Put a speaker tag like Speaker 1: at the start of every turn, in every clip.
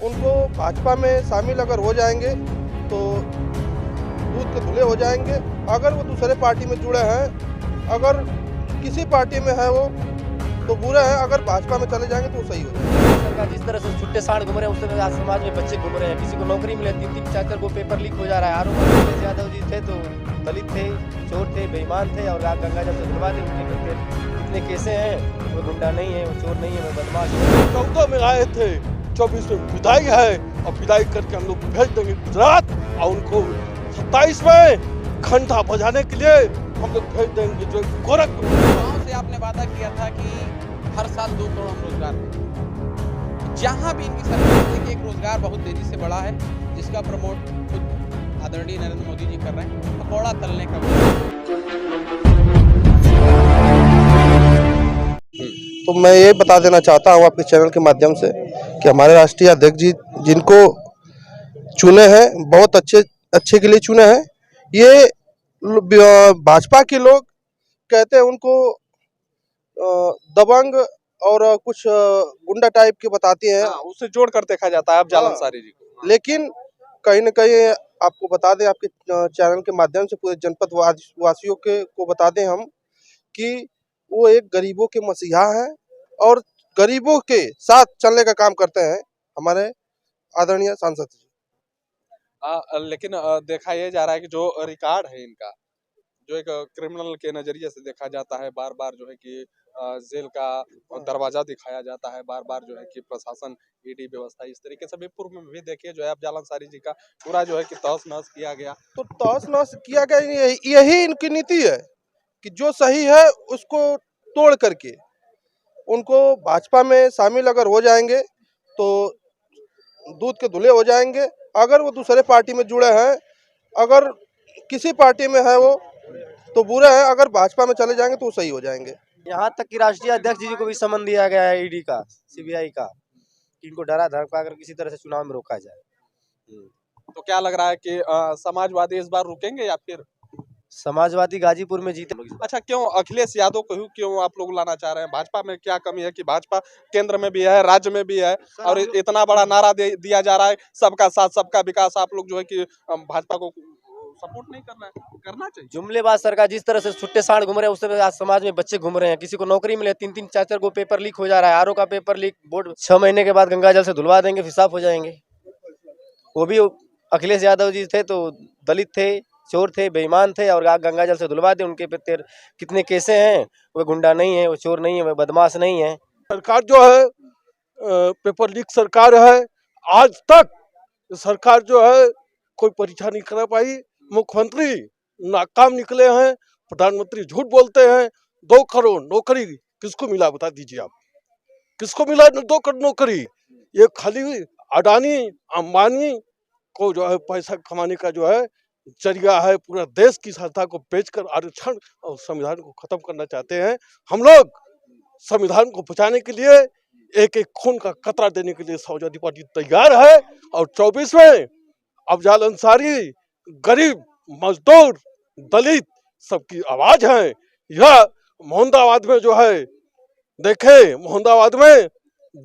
Speaker 1: उनको भाजपा में शामिल अगर हो जाएंगे तो दूध के धुले हो जाएंगे। अगर वो दूसरे पार्टी में जुड़े हैं, अगर किसी पार्टी में है वो तो बुरा है, अगर भाजपा में चले जाएंगे तो सही हो जाएगा।
Speaker 2: सरकार जिस तरह से छुट्टे साड़ घूम रहे हैं, उस तरह आज समाज में बच्चे घूम रहे हैं। किसी को नौकरी मिले, 3-3 4-4 को पेपर लीक हो जा रहा है। आरोप अखिलेश यादव जी थे तो दलित थे, चोर थे, बेईमान थे और गंगा जल से धुलवा दी। उनके कितने केसें हैं, वो गुंडा नहीं है, वो चोर नहीं है, वो बदमाश है।
Speaker 3: 14 में आए थे, 24 में विदाई है और विदाई करके हम लोग भेज देंगे गुजरात और उनको 27 में घंटा बजाने के लिए हम लोग भेज देंगे जो गोरखपुर।
Speaker 4: गाँव से आपने वादा किया था कि हर साल 2 करोड़ हम रोजगार देंगे। जहाँ भी इनकी सरकार देखिए, एक रोजगार बहुत तेजी से बढ़ा है, जिसका प्रमोट खुद आदरणीय नरेंद्र मोदी जी कर रहे हैं। पकौड़ा तलने का
Speaker 1: तो मैं ये बता देना चाहता हूँ आपके चैनल के माध्यम से कि हमारे राष्ट्रीय अध्यक्ष जी जिनको चुने हैं, बहुत अच्छे के लिए चुने हैं। ये भाजपा के लोग कहते हैं उनको दबंग और कुछ गुंडा टाइप के बताते हैं।
Speaker 5: उससे जोड़ कर देखा जाता है अब जालन सारी जी को।
Speaker 1: लेकिन कहीं न कहीं आपको बता दें, आपके चैनल के माध्यम से पूरे जनपद वासियों को बता दें हम कि वो एक गरीबों के मसीहा हैं और गरीबों के साथ चलने का काम करते हैं हमारे आदरणीय सांसद जी।
Speaker 5: लेकिन देखा ये जा रहा है कि जो रिकॉर्ड है इनका, जो एक क्रिमिनल के नजरिए से देखा जाता है, बार बार जो है कि जेल का दरवाजा दिखाया जाता है, बार बार जो है कि प्रशासन ईडी व्यवस्था इस तरीके से भी पूर्व में भी देखिए जो है अब जालन सारी जी का पूरा जो है कि तहस नहस किया गया।
Speaker 1: तो तहस नहस किया गया, यही इनकी नीति है कि जो सही है उसको तोड़ करके उनको भाजपा में शामिल अगर हो जाएंगे तो दूध के धुले हो जाएंगे। अगर वो दूसरे पार्टी में जुड़े हैं, अगर किसी पार्टी में है वो तो बुरा है, अगर भाजपा में चले जाएंगे तो सही हो जाएंगे।
Speaker 2: यहाँ तक कि राष्ट्रीय अध्यक्ष जी को भी समन दिया गया है ईडी का, सीबीआई का, कि इनको डरा धमका कर किसी तरह से चुनाव में रोका जाए।
Speaker 5: तो क्या लग रहा है कि समाजवादी इस बार रुकेंगे या फिर
Speaker 2: समाजवादी गाजीपुर में जीते?
Speaker 5: अच्छा, क्यों अखिलेश यादव को क्यों आप लोग लाना चाह रहे हैं? भाजपा में क्या कमी है कि भाजपा केंद्र में भी है, राज्य में भी है और इतना बड़ा नारा दिया जा रहा है सबका साथ सबका विकास। आप लोग जो है कि भाजपा को सपोर्ट नहीं करना है, करना चाहिए।
Speaker 2: जुमलेबाज सरकार जिस तरह से छुट्टे साड़ घूम रहे हैं, उस तरह आज समाज में बच्चे घूम रहे हैं। किसी को नौकरी मिले, 3-3 4-4 को पेपर लीक हो जा रहा है। आरओ का पेपर लीक, बोर्ड 6 महीने के बाद गंगा जल से धुलवा देंगे, फिर साफ हो जाएंगे। वो भी अखिलेश यादव जी थे तो दलित थे, चोर थे, बेईमान थे और गंगा जल से धुलवा दे। उनके कितने केसें हैं, वो गुंडा नहीं है, वो चोर नहीं है, वो बदमाश नहीं है।
Speaker 3: सरकार जो है पेपर लीक सरकार है। आज तक सरकार जो है कोई परीक्षा नहीं करा पाई। मुख्यमंत्री नाकाम निकले हैं, प्रधानमंत्री झूठ बोलते हैं। 2 करोड़ नौकरी किसको मिला बता दीजिए आप, किसको मिला 2 करोड़ नौकरी? ये खाली अडानी अंबानी को जो है पैसा कमाने का जो है जरिया है। पूरा देश की संस्था को बेचकर आरक्षण और संविधान को खत्म करना चाहते हैं। हम लोग संविधान को बचाने के लिए एक एक खून का कतरा देने के लिए समाजवादी पार्टी तैयार है। और 24 में अफजल अंसारी, गरीब, मजदूर, दलित सबकी आवाज है। यह मोहम्मदाबाद में जो है, देखे मोहम्मदाबाद में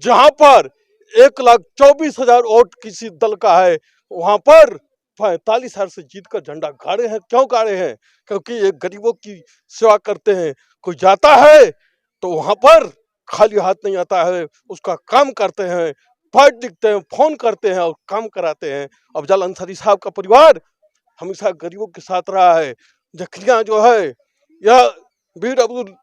Speaker 3: जहां पर 1,24,000 वोट किसी दल का है, वहां पर 45,000 से जीतकर झंडा गाड़े हैं। क्यों गाड़े हैं? क्योंकि ये गरीबों की सेवा करते हैं। कोई जाता है तो वहां पर खाली हाथ नहीं आता है, उसका काम करते हैं, फाइट लिखते हैं, फोन करते हैं और काम कराते हैं। अफजल अंसारी साहब का परिवार हमेशा गरीबों के साथ रहा है। जखलियां जो है यह वीर अब्दुल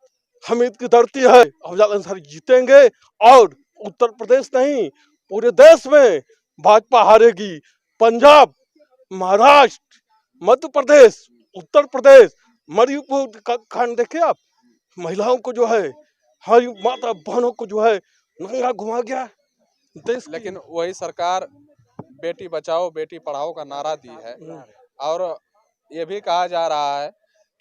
Speaker 3: हमीद की धरती है। अफजल अंसारी जीतेंगे और उत्तर प्रदेश नहीं पूरे देश में भाजपा हारेगी। पंजाब, महाराष्ट्र, मध्य प्रदेश, उत्तर प्रदेश, मणिपुर का कांड देखे आप। महिलाओं को जो है, हमारी माता बहनों को जो है नंगा घुमा गया देश।
Speaker 5: लेकिन वही सरकार बेटी बचाओ बेटी पढ़ाओ का नारा दी है और ये भी कहा जा रहा है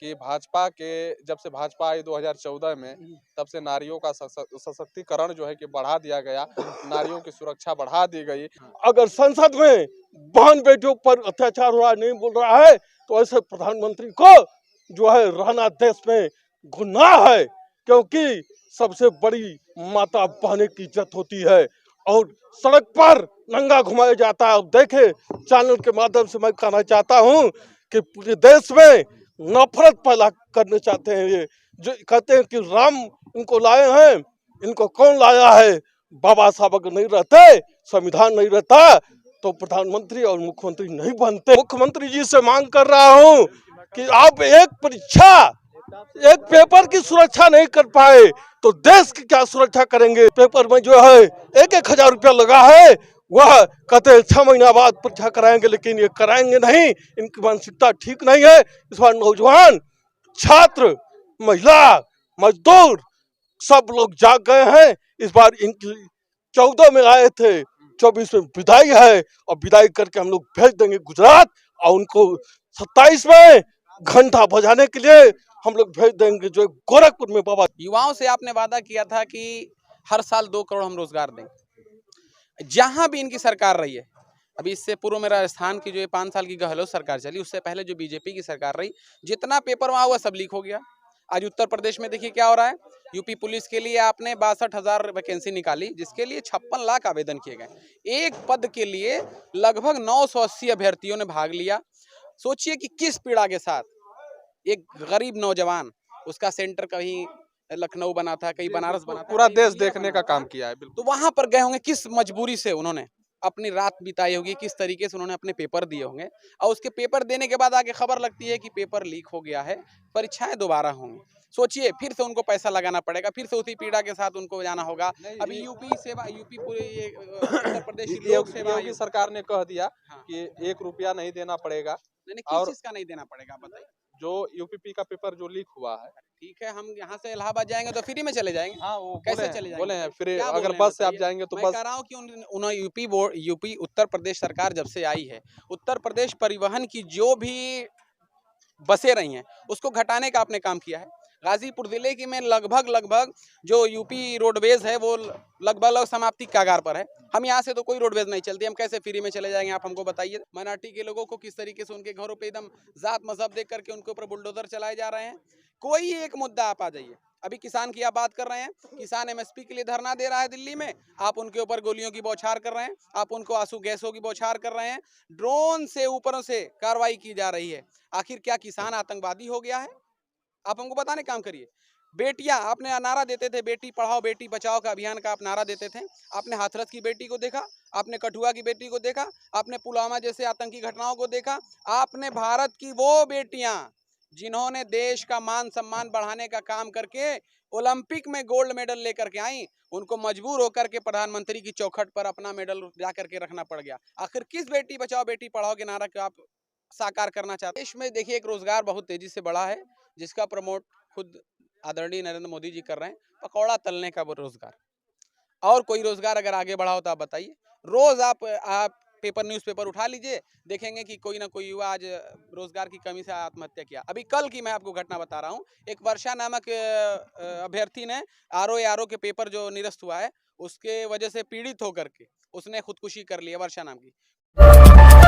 Speaker 5: कि भाजपा के जब से भाजपा आई 2014 में, तब से नारियों का सशक्तिकरण जो है कि बढ़ा दिया गया, नारियों की सुरक्षा बढ़ा दी गई।
Speaker 3: अगर संसद में बहन बेटियों पर अत्याचार हो रहा नहीं बोल रहा है तो ऐसे प्रधानमंत्री को जो है रहना देश में गुनाह है। क्योंकि सबसे बड़ी माता बहन की इज्जत होती है और सड़क पर नंगा घुमाया जाता है। अब देखे चैनल के माध्यम से मैं कहना चाहता हूँ कि पूरे देश में नफरत पैदा करने चाहते हैं। ये जो कहते हैं कि राम इनको लाए हैं, इनको कौन लाया है? बाबा साहब अगर नहीं रहते, संविधान नहीं रहता, तो प्रधानमंत्री और मुख्यमंत्री नहीं बनते। मुख्यमंत्री जी से मांग कर रहा हूँ कि आप एक पेपर की सुरक्षा नहीं कर पाए तो देश की क्या सुरक्षा करेंगे? पेपर में जो है 1,000 रुपया लगा है, वह कहते हैं 6 महीना बाद परीक्षा कराएंगे, लेकिन ये कराएंगे नहीं। इनकी मानसिकता ठीक नहीं है। इस बार नौजवान, छात्र, महिला, मजदूर सब लोग जाग गए हैं। इस बार इनकी 14 में आए थे, 24 में विदाई है और विदाई करके हम लोग भेज देंगे गुजरात, और उनको 27 में घंटा बजाने के लिए हम लोग भेज देंगे जो गोरखपुर में बाबा।
Speaker 4: युवाओं से आपने वादा किया था कि हर साल 2 करोड़ हम रोजगार देंगे। जहां भी इनकी सरकार रही है, अभी इससे पूर्व में राजस्थान की जो ये 5 साल की गहलोत सरकार चली, उससे पहले जो बीजेपी की सरकार रही, जितना पेपर वहां हुआ सब लीक हो गया। आज उत्तर प्रदेश में देखिए क्या हो रहा है। यूपी पुलिस के लिए आपने 62,000 वैकेंसी निकाली, जिसके लिए 56 लाख आवेदन किए गए। एक पद के लिए लगभग 980 अभ्यर्थियों ने भाग लिया। सोचिए कि किस पीड़ा के साथ एक गरीब नौजवान, उसका सेंटर कहीं लखनऊ बना था, कहीं बनारस बना था,
Speaker 5: पूरा
Speaker 4: कहीं
Speaker 5: देश
Speaker 4: बलिया
Speaker 5: देखने
Speaker 4: बना
Speaker 5: का
Speaker 4: था।
Speaker 5: काम किया है। बिल्कुल
Speaker 4: तो वहां पर गए होंगे, किस मजबूरी से उन्होंने अपनी रात बिताई होगी, किस तरीके से उन्होंने अपने पेपर दिए होंगे, और उसके पेपर देने के बाद आगे खबर लगती है कि पेपर लीक हो गया है, परीक्षाएं दोबारा होंगी। सोचिए, फिर से उनको पैसा लगाना पड़ेगा, फिर से उसी पीड़ा के साथ उनको जाना होगा। अभी यूपी पूरे ये उत्तर प्रदेश की लोक सेवा
Speaker 5: योगी सरकार ने कह दिया
Speaker 4: हाँ।
Speaker 5: कि 1 रुपया नहीं देना पड़ेगा।
Speaker 4: किस
Speaker 5: और
Speaker 4: चीज का नहीं देना पड़ेगा, आप बताइए।
Speaker 5: जो यूपीपी का पेपर जो लीक हुआ है,
Speaker 4: ठीक है, हम यहाँ से इलाहाबाद जाएंगे तो फ्री में चले जाएंगे।
Speaker 5: हाँ वो
Speaker 4: कैसे
Speaker 5: बोले
Speaker 4: चले
Speaker 5: हैं,
Speaker 4: जाएंगे?
Speaker 5: बोले हैं फिर
Speaker 4: क्या बोल
Speaker 5: अगर
Speaker 4: रहे हैं
Speaker 5: बस से आप
Speaker 4: बताइए?
Speaker 5: जाएंगे तो
Speaker 4: मैं
Speaker 5: बस
Speaker 4: कह रहा हूँ कि उन्होंने यूपी उत्तर प्रदेश सरकार जब से आई है, उत्तर प्रदेश परिवहन की जो भी बसें रही हैं, उसको घटाने का आपने काम किया है। गाजीपुर जिले की में लगभग जो यूपी रोडवेज है वो लगभग समाप्ति के कगार पर है। हम यहाँ से तो कोई रोडवेज नहीं चलती, हम कैसे फ्री में चले जाएंगे, आप हमको बताइए। माइनॉरिटी के लोगों को किस तरीके से उनके घरों पे एकदम जात मजहब देख करके उनके ऊपर बुलडोजर चलाए जा रहे हैं। कोई एक मुद्दा आप आ जाइए। अभी किसान की आप बात कर रहे हैं, किसान एमएसपी के लिए धरना दे रहा है दिल्ली में, आप उनके ऊपर गोलियों की बौछार कर रहे हैं, आप उनको आंसू गैसों की बौछार कर रहे हैं, ड्रोन से ऊपरों से कार्रवाई की जा रही है। आखिर क्या किसान आतंकवादी हो गया है? आप हमको बताने काम करिए। बेटियां, आपने नारा देते थे बेटी पढ़ाओ बेटी बचाओ का अभियान का आप नारा देते थे। आपने हाथरस की बेटी को देखा, आपने कठुआ की बेटी को देखा, आपने पुलवामा जैसे आतंकी घटनाओं को देखा, आपने भारत की वो बेटियां जिन्होंने देश का मान सम्मान बढ़ाने का काम करके ओलंपिक में गोल्ड मेडल लेकर के आई, उनको मजबूर होकर के प्रधानमंत्री की चौखट पर अपना मेडल जा करके रखना पड़ गया। आखिर किस बेटी बचाओ बेटी पढ़ाओ के नारा को आप साकार करना चाहते हैं? देश में देखिए एक रोजगार बहुत तेजी से बढ़ा है, जिसका प्रमोट खुद आदरणीय नरेंद्र मोदी जी कर रहे हैं। पकौड़ा तलने का वो रोजगार, और कोई रोजगार अगर आगे बढ़ाओ तो आप बताइए। रोज आप पेपर न्यूज़पेपर उठा लीजिए, देखेंगे कि कोई ना कोई युवा आज रोजगार की कमी से आत्महत्या किया। अभी कल की मैं आपको घटना बता रहा हूँ। एक वर्षा नामक अभ्यर्थी ने आरओ के पेपर जो निरस्त हुआ है, उसके वजह से पीड़ित होकर के उसने खुदकुशी कर ली है, वर्षा नाम की।